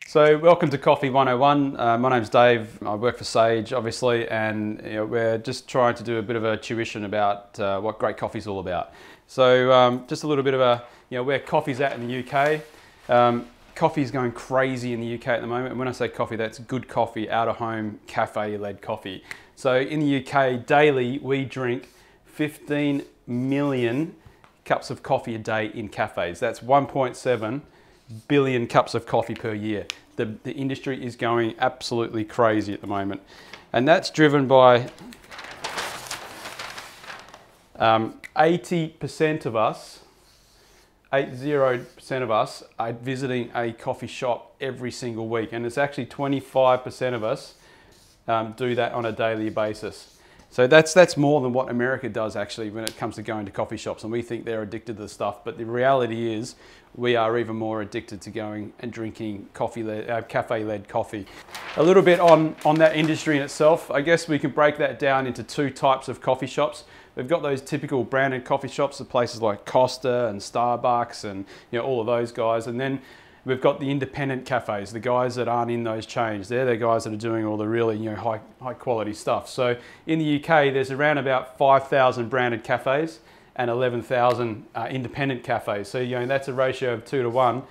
So welcome to Coffee 101. My name's Dave. I work for Sage, obviously, and we're just trying to do a bit of a tuition about what great coffee's all about. So just a little bit of where coffee's at in the UK. Coffee's going crazy in the UK at the moment, and when I say coffee, that's good coffee, out-of-home, cafe-led coffee. So in the UK, daily, we drink 15 million cups of coffee a day in cafes. That's 1.7 billion cups of coffee per year. The industry is going absolutely crazy at the moment. And that's driven by 80% of us, 80% of us are visiting a coffee shop every single week. And it's actually 25% of us do that on a daily basis. So that's more than what America does actually when it comes to going to coffee shops, and we think they're addicted to the stuff, but the reality is we are even more addicted to going and drinking cafe-led coffee. A little bit on that industry in itself, I guess we can break that down into two types of coffee shops. We've got those typical branded coffee shops, the places like Costa and Starbucks and all of those guys, and then we've got the independent cafes, the guys that aren't in those chains. They're the guys that are doing all the really high quality stuff. So in the UK, there's around about 5,000 branded cafes and 11,000 independent cafes. So that's a ratio of 2 to 1.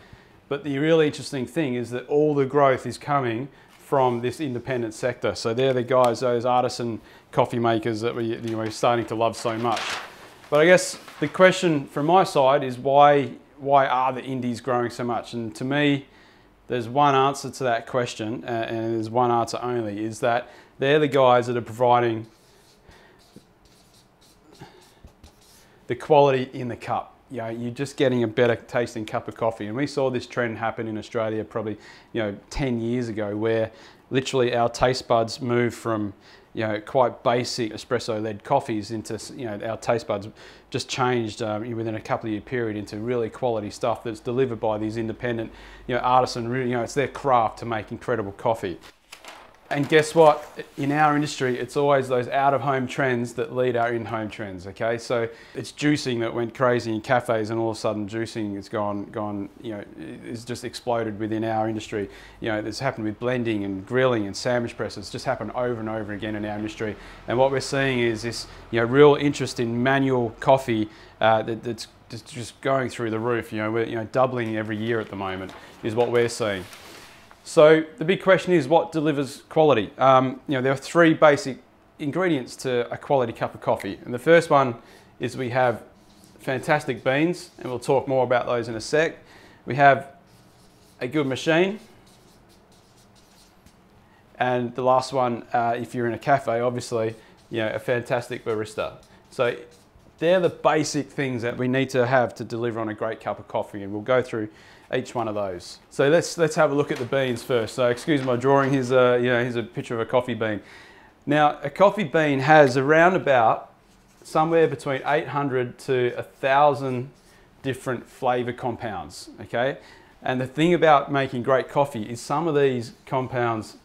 But the really interesting thing is that all the growth is coming from this independent sector. So they're the guys, those artisan coffee makers that we're starting to love so much. But I guess the question from my side is why are the indies growing so much? And to me, there's one answer to that question, and there's one answer only, is that they're the guys that are providing the quality in the cup. You're just getting a better tasting cup of coffee. And we saw this trend happen in Australia probably 10 years ago, where literally our taste buds moved from quite basic espresso-led coffees into, our taste buds just changed within a couple of year period into really quality stuff that's delivered by these independent, artisan, it's their craft to make incredible coffee. And guess what? In our industry, it's always those out-of-home trends that lead our in-home trends, okay? So it's juicing that went crazy in cafes, and all of a sudden juicing has it's just exploded within our industry. This happened with blending and grilling and sandwich presses. It's just happened over and over again in our industry. And what we're seeing is this, real interest in manual coffee that's just going through the roof. We're doubling every year at the moment is what we're seeing. So the big question is, what delivers quality? There are three basic ingredients to a quality cup of coffee. And the first one is we have fantastic beans, and we'll talk more about those in a sec. We have a good machine. And the last one, if you're in a cafe, obviously, a fantastic barista. So they're the basic things that we need to have to deliver on a great cup of coffee, and we'll go through each one of those. So let's have a look at the beans first. So excuse my drawing. Here's a picture of a coffee bean. Now a coffee bean has around about somewhere between 800 to 1,000 different flavor compounds. Okay, and the thing about making great coffee is some of these compounds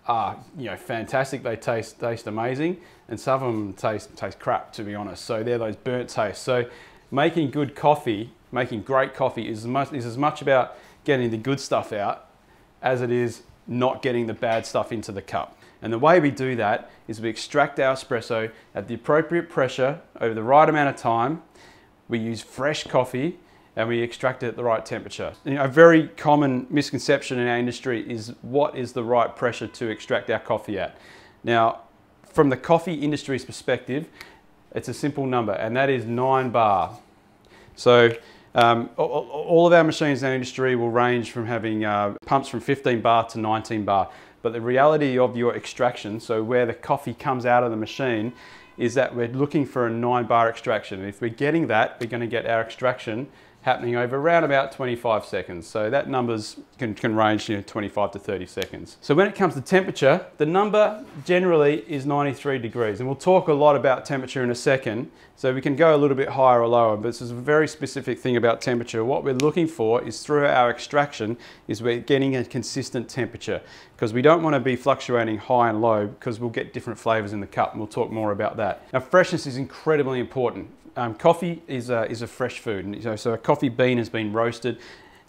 are fantastic. They taste amazing, and some of them taste crap, to be honest. So they're those burnt tastes. So making good coffee, making great coffee is as much about getting the good stuff out as it is not getting the bad stuff into the cup. And the way we do that is we extract our espresso at the appropriate pressure over the right amount of time. We use fresh coffee and we extract it at the right temperature. A very common misconception in our industry is what is the right pressure to extract our coffee at. Now, from the coffee industry's perspective, it's a simple number, and that is 9 bar. So all of our machines in our industry will range from having pumps from 15 bar to 19 bar. But the reality of your extraction, so where the coffee comes out of the machine, is that we're looking for a 9 bar extraction. And if we're getting that, we're going to get our extraction happening over around about 25 seconds. So that numbers can range 25 to 30 seconds. So when it comes to temperature, the number generally is 93 degrees. And we'll talk a lot about temperature in a second. So we can go a little bit higher or lower, but this is a very specific thing about temperature. What we're looking for is through our extraction is we're getting a consistent temperature, because we don't want to be fluctuating high and low, because we'll get different flavors in the cup, and we'll talk more about that. Now, freshness is incredibly important. Coffee is a fresh food, so a coffee bean has been roasted.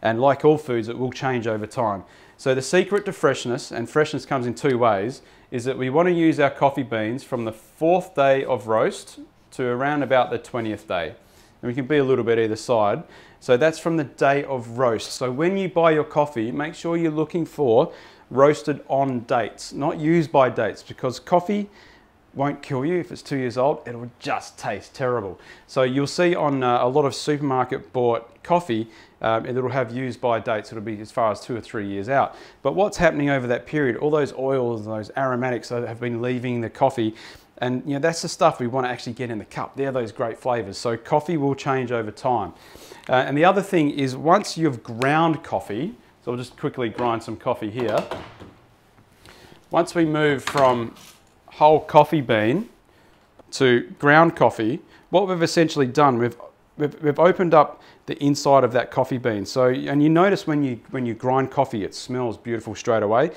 And like all foods, it will change over time. So the secret to freshness, and freshness comes in two ways, is that we want to use our coffee beans from the 4th day of roast to around about the 20th day. And we can be a little bit either side. So that's from the day of roast. So when you buy your coffee, make sure you're looking for roasted on dates, not used by dates, because coffee won't kill you if it's 2 years old. It'll just taste terrible. So you'll see on a lot of supermarket bought coffee, it'll have used by dates. It'll be as far as 2 or 3 years out. But what's happening over that period, all those oils and those aromatics that have been leaving the coffee, and you know, that's the stuff we want to actually get in the cup. They're those great flavors. So coffee will change over time. And the other thing is, once you've ground coffee, so I'll just quickly grind some coffee here. Once we move from whole coffee bean to ground coffee, what we've essentially done, we've opened up the inside of that coffee bean. So, and you notice when you grind coffee, it smells beautiful straight away.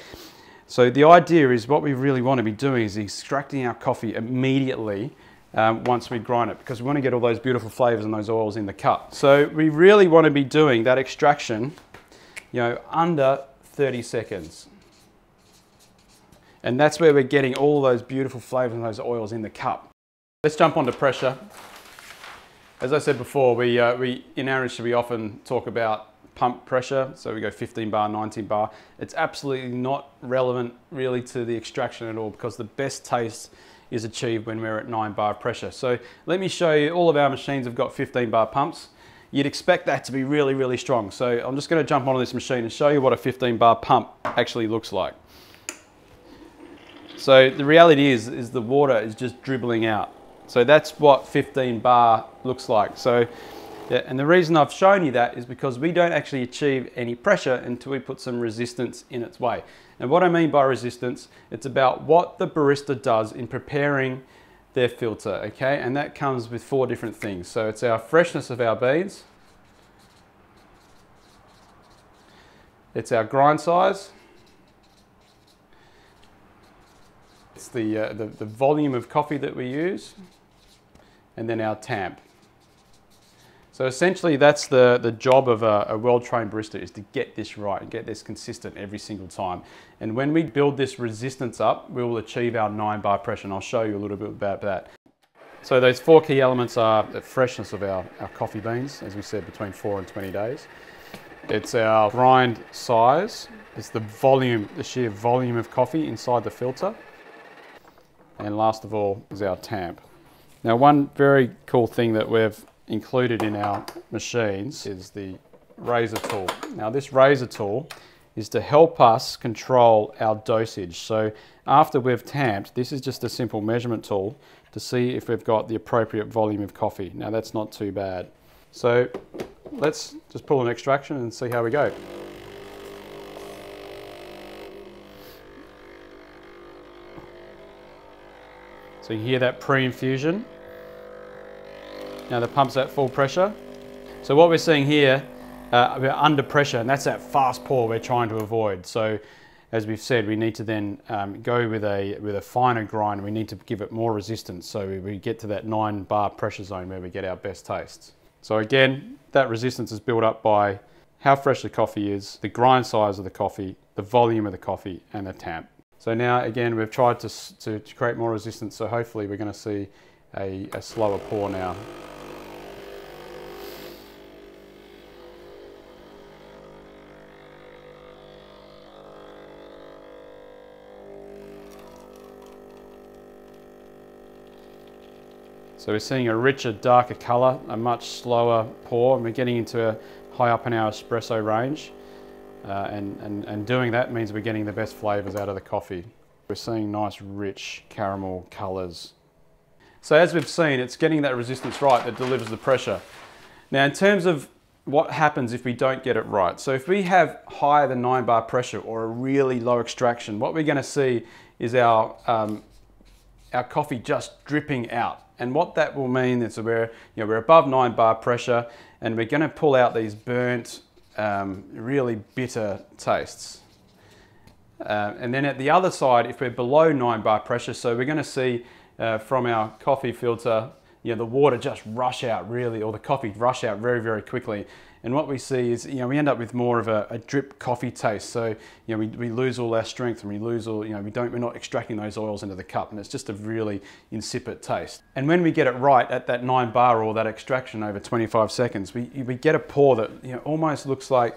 So the idea is, what we really want to be doing is extracting our coffee immediately once we grind it, because we want to get all those beautiful flavors and those oils in the cup. So we really want to be doing that extraction, you know, under 30 seconds. And that's where we're getting all those beautiful flavors and those oils in the cup. Let's jump onto pressure. As I said before, we in our industry, we often talk about pump pressure. So we go 15 bar, 19 bar. It's absolutely not relevant really to the extraction at all, because the best taste is achieved when we're at 9 bar pressure. So let me show you, all of our machines have got 15 bar pumps. You'd expect that to be really, really strong. So I'm just going to jump onto this machine and show you what a 15 bar pump actually looks like. So the reality is the water is just dribbling out. So that's what 15 bar looks like. So, yeah, and the reason I've shown you that is because we don't actually achieve any pressure until we put some resistance in its way. And what I mean by resistance, it's about what the barista does in preparing their filter, okay? And that comes with 4 different things. So it's our freshness of our beans, it's our grind size, it's the volume of coffee that we use, and then our tamp. So essentially that's the job of a well-trained barista, is to get this right and get this consistent every single time. And when we build this resistance up, we will achieve our 9 bar pressure, and I'll show you a little bit about that. So those 4 key elements are the freshness of our coffee beans, as we said, between 4 and 20 days. It's our grind size, it's the volume, the sheer volume of coffee inside the filter. And last of all is our tamp. Now, one very cool thing that we've included in our machines is the razor tool. Now, this razor tool is to help us control our dosage. So after we've tamped, this is just a simple measurement tool to see if we've got the appropriate volume of coffee. Now, that's not too bad. So let's just pull an extraction and see how we go. So you hear that pre-infusion. Now the pump's at full pressure. So what we're seeing here, we're under pressure, and that's that fast pour we're trying to avoid. So as we've said, we need to then go with a finer grind. We need to give it more resistance, so we get to that 9 bar pressure zone where we get our best tastes. So again, that resistance is built up by how fresh the coffee is, the grind size of the coffee, the volume of the coffee, and the tamp. So now again, we've tried to create more resistance, so hopefully we're going to see a slower pour now. So we're seeing a richer, darker colour, a much slower pour, and we're getting into a high up in our espresso range. And doing that means we're getting the best flavours out of the coffee. We're seeing nice, rich caramel colours. So as we've seen, it's getting that resistance right that delivers the pressure. Now, in terms of what happens if we don't get it right. So if we have higher than 9 bar pressure or a really low extraction, what we're going to see is our coffee just dripping out. And what that will mean is we're above 9 bar pressure, and we're going to pull out these burnt, really bitter tastes. And then at the other side, if we're below 9 bar pressure, so we're going to see from our coffee filter the water just rush out really, or the coffee rush out very, very quickly. And what we see is, we end up with more of a drip coffee taste. So, we lose all our strength, and we lose all, we're not extracting those oils into the cup, and it's just a really insipid taste. And when we get it right at that 9 bar or that extraction over 25 seconds, we get a pour that, almost looks like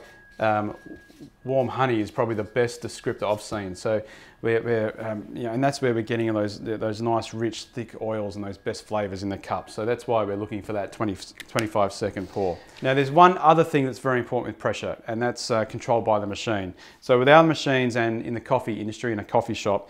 warm honey is probably the best descriptor I've seen. So and that's where we're getting those nice, rich, thick oils and those best flavors in the cup. So that's why we're looking for that 25 second pour. Now there's one other thing that's very important with pressure, and that's controlled by the machine. So with our machines and in the coffee industry, in a coffee shop,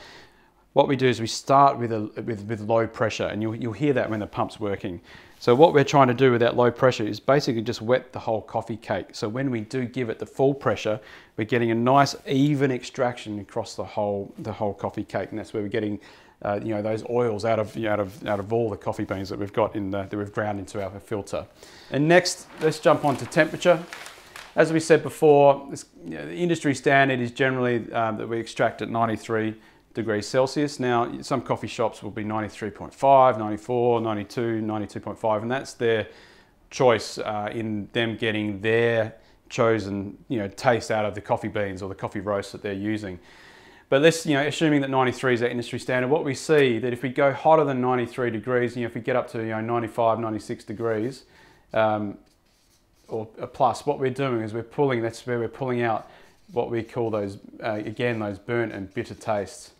what we do is we start with low pressure, and you'll hear that when the pump's working. So what we're trying to do with that low pressure is basically just wet the whole coffee cake. So when we do give it the full pressure, we're getting a nice even extraction across the whole coffee cake, and that's where we're getting those oils out of all the coffee beans that we've got that we've ground into our filter. And next, let's jump on to temperature. As we said before, the industry standard is generally that we extract at 93 degrees Celsius. Now, some coffee shops will be 93.5, 94, 92, 92.5, and that's their choice in them getting their chosen taste out of the coffee beans or the coffee roast that they're using. But let's, assuming that 93 is our industry standard, what we see that if we go hotter than 93 degrees, if we get up to 95, 96 degrees or plus, what we're doing is that's where we're pulling out what we call those, again, those burnt and bitter tastes.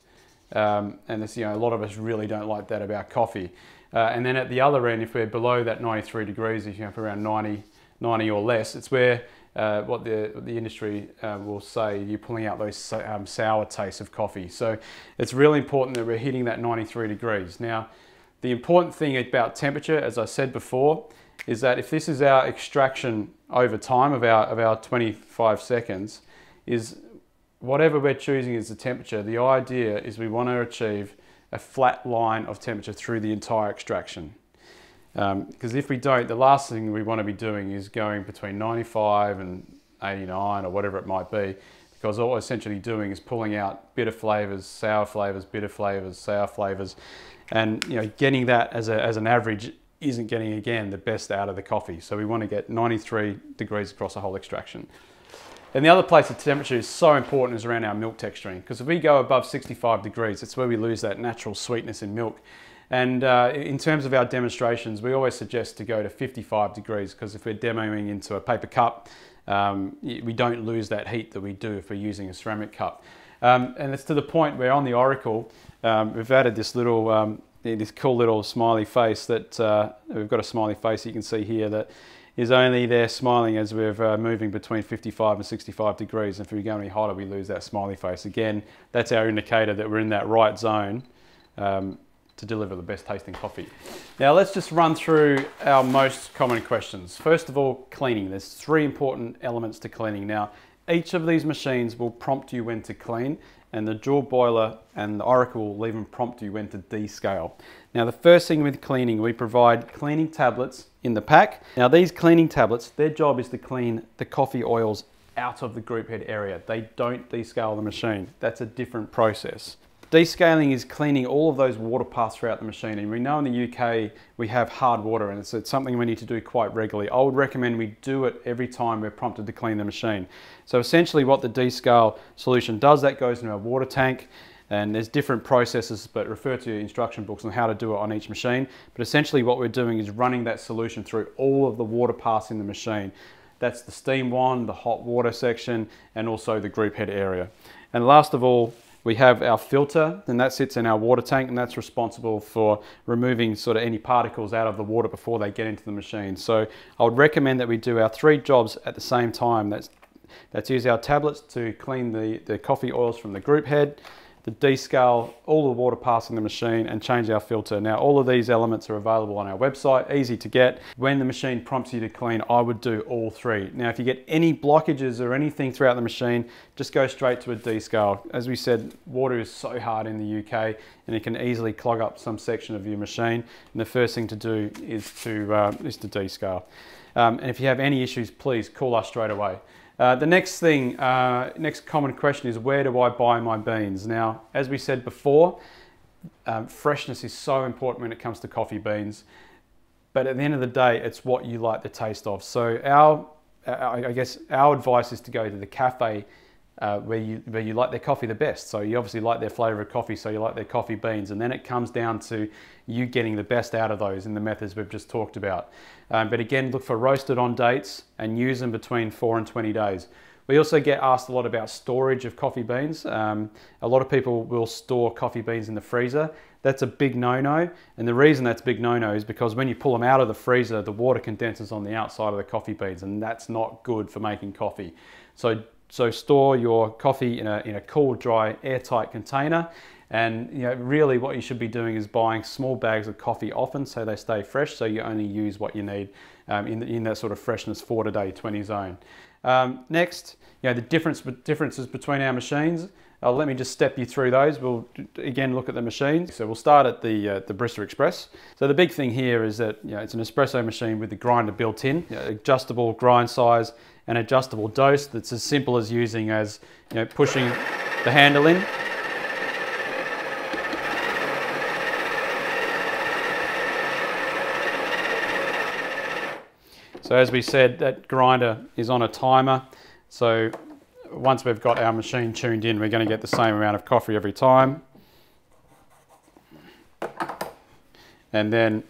And it's, a lot of us really don't like that about coffee. And then at the other end, if we're below that 93 degrees, if you're up around 90 or less, it's where what the industry will say you're pulling out those sour tastes of coffee. So it's really important that we're hitting that 93 degrees. Now, the important thing about temperature, as I said before, is that if this is our extraction over time of our 25 seconds, is whatever we're choosing as the temperature, the idea is we want to achieve a flat line of temperature through the entire extraction. Because if we don't, the last thing we want to be doing is going between 95 and 89 or whatever it might be, because all we're essentially doing is pulling out bitter flavors, sour flavors, bitter flavors, sour flavors, and getting that as an average isn't getting, again, the best out of the coffee. So we want to get 93 degrees across the whole extraction. And the other place the temperature is so important is around our milk texturing, because if we go above 65 degrees, it's where we lose that natural sweetness in milk. And in terms of our demonstrations, we always suggest to go to 55 degrees, because if we're demoing into a paper cup, we don't lose that heat that we do if we're using a ceramic cup. And it's to the point where on the Oracle, we've added this little, this cool little smiley face that, we've got a smiley face you can see here that is only there smiling as we're moving between 55 and 65 degrees. And if we go any hotter, we lose that smiley face. Again, that's our indicator that we're in that right zone to deliver the best tasting coffee. Now let's just run through our most common questions. First of all, cleaning. There's 3 important elements to cleaning. Now, each of these machines will prompt you when to clean, and the Joule Boiler and the Oracle will even prompt you when to descale. Now, the first thing with cleaning, we provide cleaning tablets in the pack. Now, these cleaning tablets, their job is to clean the coffee oils out of the group head area. They don't descale the machine. That's a different process. Descaling is cleaning all of those water paths throughout the machine. And we know in the UK, we have hard water, and it's something we need to do quite regularly. I would recommend we do it every time we're prompted to clean the machine. So essentially what the descale solution does, that goes into our water tank, and there's different processes, but refer to your instruction books on how to do it on each machine. But essentially what we're doing is running that solution through all of the water paths in the machine. That's the steam wand, the hot water section, and also the group head area. And last of all, we have our filter, and that sits in our water tank, and that's responsible for removing sort of any particles out of the water before they get into the machine. So I would recommend that we do our 3 jobs at the same time. That's use our tablets to clean the coffee oils from the group head, to descale all the water paths in the machine, and change our filter. Now, all of these elements are available on our website, easy to get. When the machine prompts you to clean, I would do all 3. Now, if you get any blockages or anything throughout the machine, just go straight to a descale. As we said, water is so hard in the UK, and it can easily clog up some section of your machine. And the first thing to do is to descale. And if you have any issues, please call us straight away. The next thing, next common question is, where do I buy my beans? Now, as we said before, freshness is so important when it comes to coffee beans. but at the end of the day, it's what you like the taste of. So I guess our advice is to go to the cafe where you like their coffee the best. So you obviously like their flavor of coffee, so you like their coffee beans, and then it comes down to you getting the best out of those in the methods we've just talked about. But again, look for roasted on dates and use them between 4 and 20 days. We also get asked a lot about storage of coffee beans. A lot of people will store coffee beans in the freezer. That's a big no-no, and the reason that's a big no-no is because when you pull them out of the freezer, the water condenses on the outside of the coffee beans, and that's not good for making coffee. So store your coffee in a cool, dry, airtight container. And really what you should be doing is buying small bags of coffee often so they stay fresh, so you only use what you need in that sort of freshness 4 to 20 zone. Next, the differences between our machines. Let me just step you through those. We'll again look at the machines. So we'll start at the Barista Express. So the big thing here is that it's an espresso machine with the grinder built in, adjustable grind size and adjustable dose. That's as simple as using as pushing the handle in. So as we said, that grinder is on a timer. So once we've got our machine tuned in, we're going to get the same amount of coffee every time. And then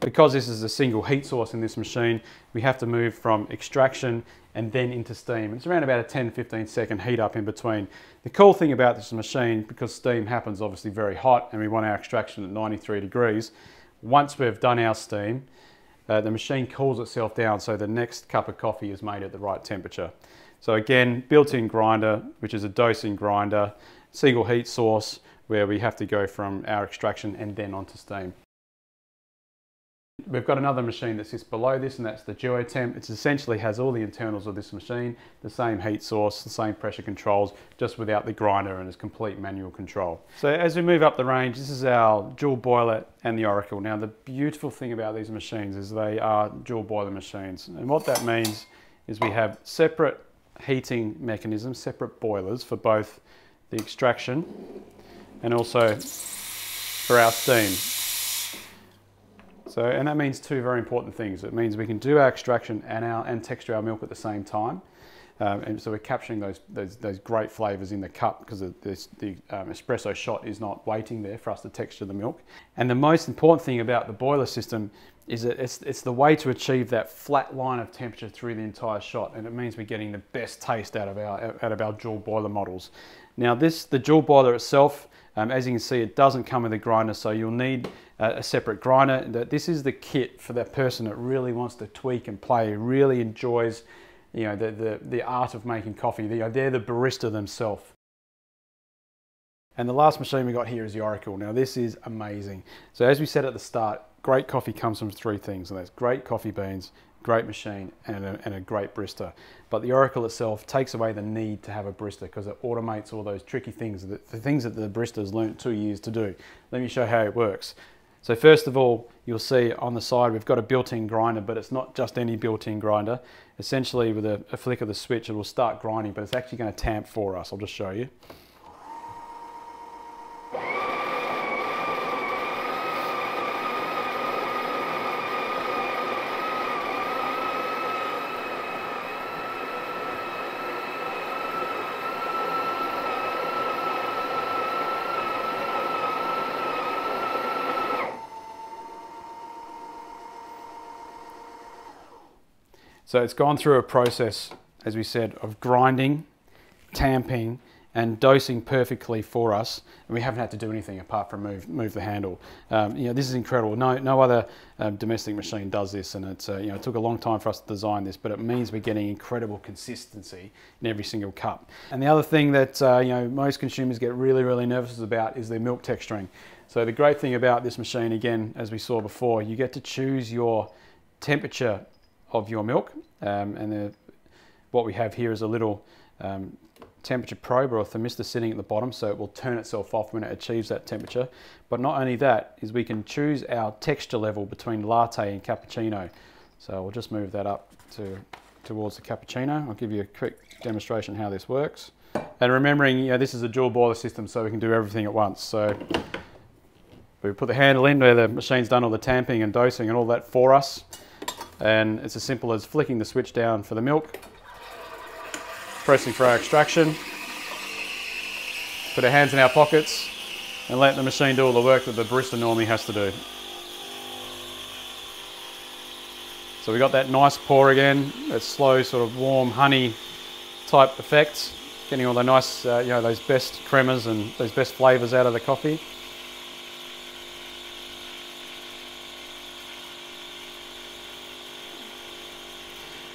because this is a single heat source in this machine, we have to move from extraction and then into steam. It's around about a 10-15 second heat up in between. The cool thing about this machine, because steam happens obviously very hot and we want our extraction at 93 degrees, once we've done our steam, the machine cools itself down so the next cup of coffee is made at the right temperature. So again, built-in grinder, which is a dosing grinder, single heat source where we have to go from our extraction and then onto steam. We've got another machine that sits below this, and that's the Duotemp. It essentially has all the internals of this machine, the same heat source, the same pressure controls, just without the grinder, and it's complete manual control. So as we move up the range, this is our dual boiler and the Oracle. Now the beautiful thing about these machines is they are dual boiler machines, and what that means is we have separate heating mechanisms, separate boilers for both the extraction and also for our steam. So, and that means two very important things. It means we can do our extraction and texture our milk at the same time. And so we're capturing those great flavors in the cup because the espresso shot is not waiting there for us to texture the milk. And the most important thing about the boiler system is that it's the way to achieve that flat line of temperature through the entire shot, and it means we're getting the best taste out of our dual boiler models. Now the dual boiler itself, as you can see, it doesn't come with a grinder, so you'll need a separate grinder. This is the kit for that person that really wants to tweak and play, really enjoys the art of making coffee. They're the barista themselves. And the last machine we got here is the Oracle. Now this is amazing. So as we said at the start, great coffee comes from three things, and that's great coffee beans, great machine, and a great barista. But the Oracle itself takes away the need to have a barista because it automates all those tricky things, the things that the barista's learnt 2 years to do. Let me show how it works. So first of all, you'll see on the side we've got a built-in grinder, but it's not just any built-in grinder. Essentially with a flick of the switch it will start grinding, but it's actually going to tamp for us. I'll just show you. So it's gone through a process, as we said, of grinding, tamping, and dosing perfectly for us, and we haven't had to do anything apart from move the handle. This is incredible. No other domestic machine does this, and it's it took a long time for us to design this, but it means we're getting incredible consistency in every single cup. And the other thing that most consumers get really nervous about is their milk texturing. So the great thing about this machine, again, as we saw before, you get to choose your temperature of your milk, what we have here is a little temperature probe or a thermistor sitting at the bottom, so it will turn itself off when it achieves that temperature. But not only that, is we can choose our texture level between latte and cappuccino. So we'll just move that up towards the cappuccino. I'll give you a quick demonstration how this works. And remembering, this is a dual boiler system, so we can do everything at once. So We put the handle in where the machine's done all the tamping and dosing and all that for us. And it's as simple as flicking the switch down for the milk, pressing for our extraction, put our hands in our pockets and let the machine do all the work that the barista normally has to do. So we got that nice pour again, that slow sort of warm honey type effect, getting all the nice, you know, those best cremas and those best flavours out of the coffee.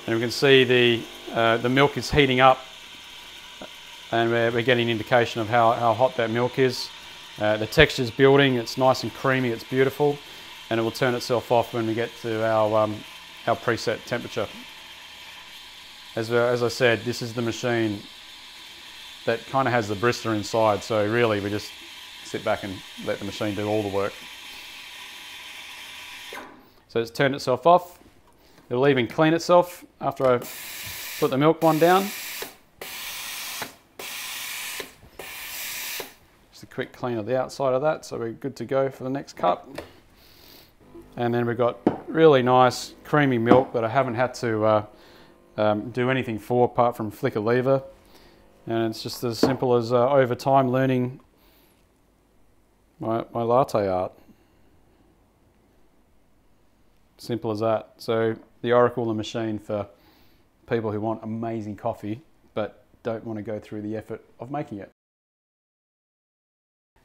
And we can see the milk is heating up, and we're getting an indication of how hot that milk is. The texture's building, it's nice and creamy, it's beautiful, and it will turn itself off when we get to our preset temperature. As I said, this is the machine that kind of has the barista inside, so really we just sit back and let the machine do all the work. So it's turned itself off. It'll even clean itself after I put the milk one down. Just a quick clean of the outside of that, so we're good to go for the next cup. And then we've got really nice creamy milk that I haven't had to do anything for apart from flick a lever. And it's just as simple as over time learning my latte art. Simple as that. So the Oracle, the machine for people who want amazing coffee but don't want to go through the effort of making it.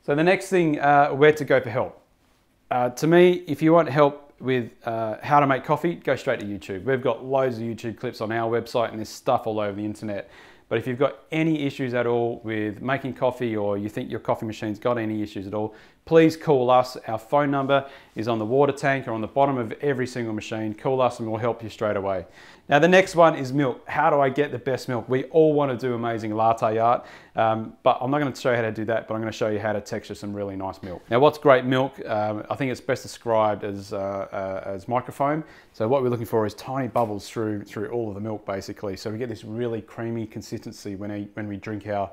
So the next thing, where to go for help. To me, if you want help with how to make coffee, go straight to YouTube. We've got loads of YouTube clips on our website and there's stuff all over the internet. But if you've got any issues at all with making coffee, or you think your coffee machine's got any issues at all, please call us. Our phone number is on the water tank or on the bottom of every single machine. Call us and we'll help you straight away. Now the next one is milk. How do I get the best milk? We all want to do amazing latte art, but I'm not going to show you how to do that, but I'm going to show you how to texture some really nice milk. Now what's great milk? I think it's best described as microfoam. So what we're looking for is tiny bubbles through all of the milk basically. So we get this really creamy consistency when we drink our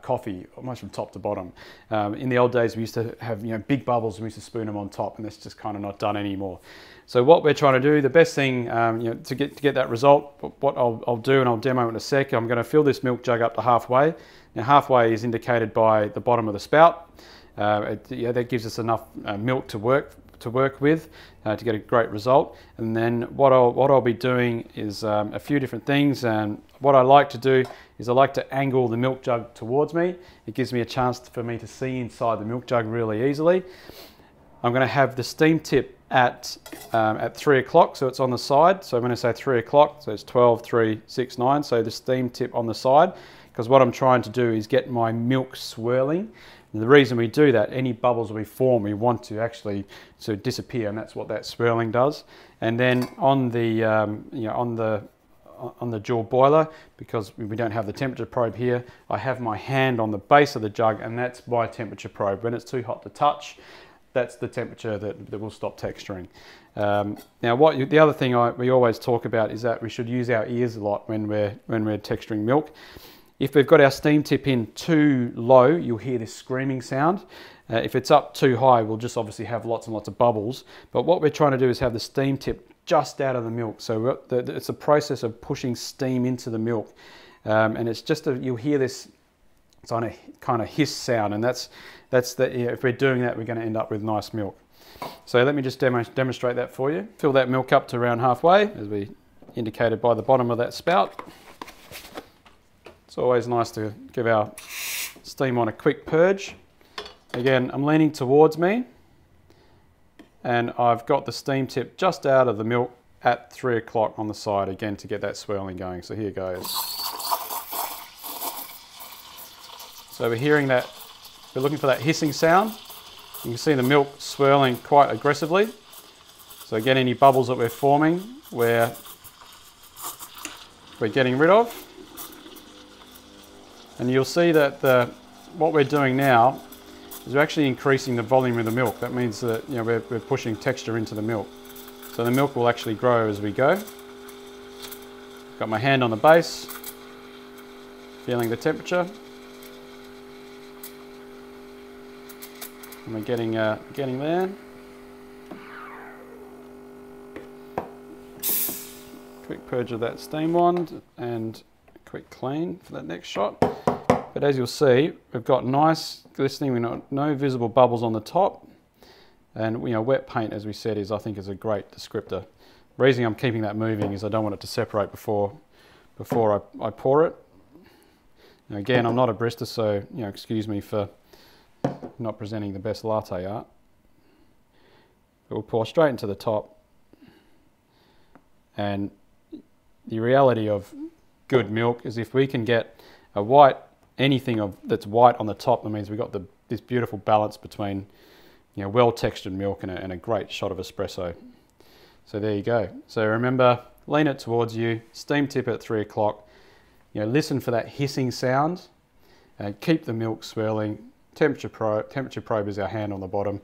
coffee, almost from top to bottom. In the old days we used to have big bubbles and we used to spoon them on top, and that's just kind of not done anymore. So what we're trying to do, the best thing to get that result, what I'll do, and I'll demo in a sec, I'm going to fill this milk jug up to halfway. Now halfway is indicated by the bottom of the spout. That gives us enough milk to work with to get a great result. And then what I'll be doing is a few different things. And what I like to do is I like to angle the milk jug towards me. It gives me a chance for me to see inside the milk jug really easily. I'm going to have the steam tip at 3 o'clock, so it's on the side. So I'm going to say 3 o'clock, so it's 12, 3, 6, 9. So the steam tip on the side, because what I'm trying to do is get my milk swirling. And the reason we do that, any bubbles we form, we want to actually sort of disappear, and that's what that swirling does. And then on the on the dual boiler, because we don't have the temperature probe here, I have my hand on the base of the jug, and that's my temperature probe. When it's too hot to touch, that's the temperature that will stop texturing. Now, the other thing we always talk about is that we should use our ears a lot when we're texturing milk. If we've got our steam tip in too low, you'll hear this screaming sound. If it's up too high, we'll just obviously have lots and lots of bubbles. But what we're trying to do is have the steam tip just out of the milk. So it's a process of pushing steam into the milk. And it's just, you'll hear this kind of hiss sound, and if we're doing that, we're going to end up with nice milk. So let me just demonstrate that for you. Fill that milk up to around halfway, as we indicated by the bottom of that spout. It's always nice to give our steam on a quick purge. Again, I'm leaning towards me, and I've got the steam tip just out of the milk at 3 o'clock on the side, again, to get that swirling going. So here goes. So we're hearing that, we're looking for that hissing sound. You can see the milk swirling quite aggressively. So again, any bubbles that we're forming, we're getting rid of. And you'll see that what we're doing now is we're actually increasing the volume of the milk. That means that we're pushing texture into the milk. So the milk will actually grow as we go. Got my hand on the base, feeling the temperature. And we're getting there. Quick purge of that steam wand and a quick clean for that next shot. But as you'll see, we've got nice glistening, we've got no visible bubbles on the top. And wet paint, as we said, I think is a great descriptor. The reason I'm keeping that moving is I don't want it to separate before I pour it. Now again, I'm not a barista, so excuse me for not presenting the best latte art. But we'll pour straight into the top. And the reality of good milk is if we can get a white, anything that's white on the top, that means we've got this beautiful balance between well-textured milk and a great shot of espresso. So there you go. So remember, lean it towards you, steam tip at 3 o'clock, listen for that hissing sound, keep the milk swirling, temperature probe is our hand on the bottom,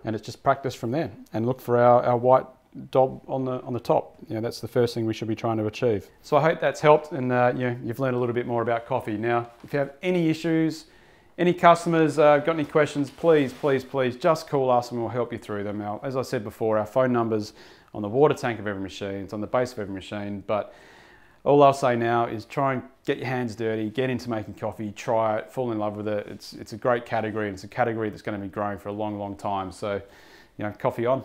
and it's just practice from there. And look for our white dob on the top. That's the first thing we should be trying to achieve. So I hope that's helped, and you've learned a little bit more about coffee. Now, if you have any issues, any customers got any questions, please just call us and we'll help you through them. Now, as I said before, our phone number's on the water tank of every machine, it's on the base of every machine, but all I'll say now is try and get your hands dirty, get into making coffee, try it, fall in love with it. It's a great category, and it's a category that's going to be growing for a long time. So, coffee on.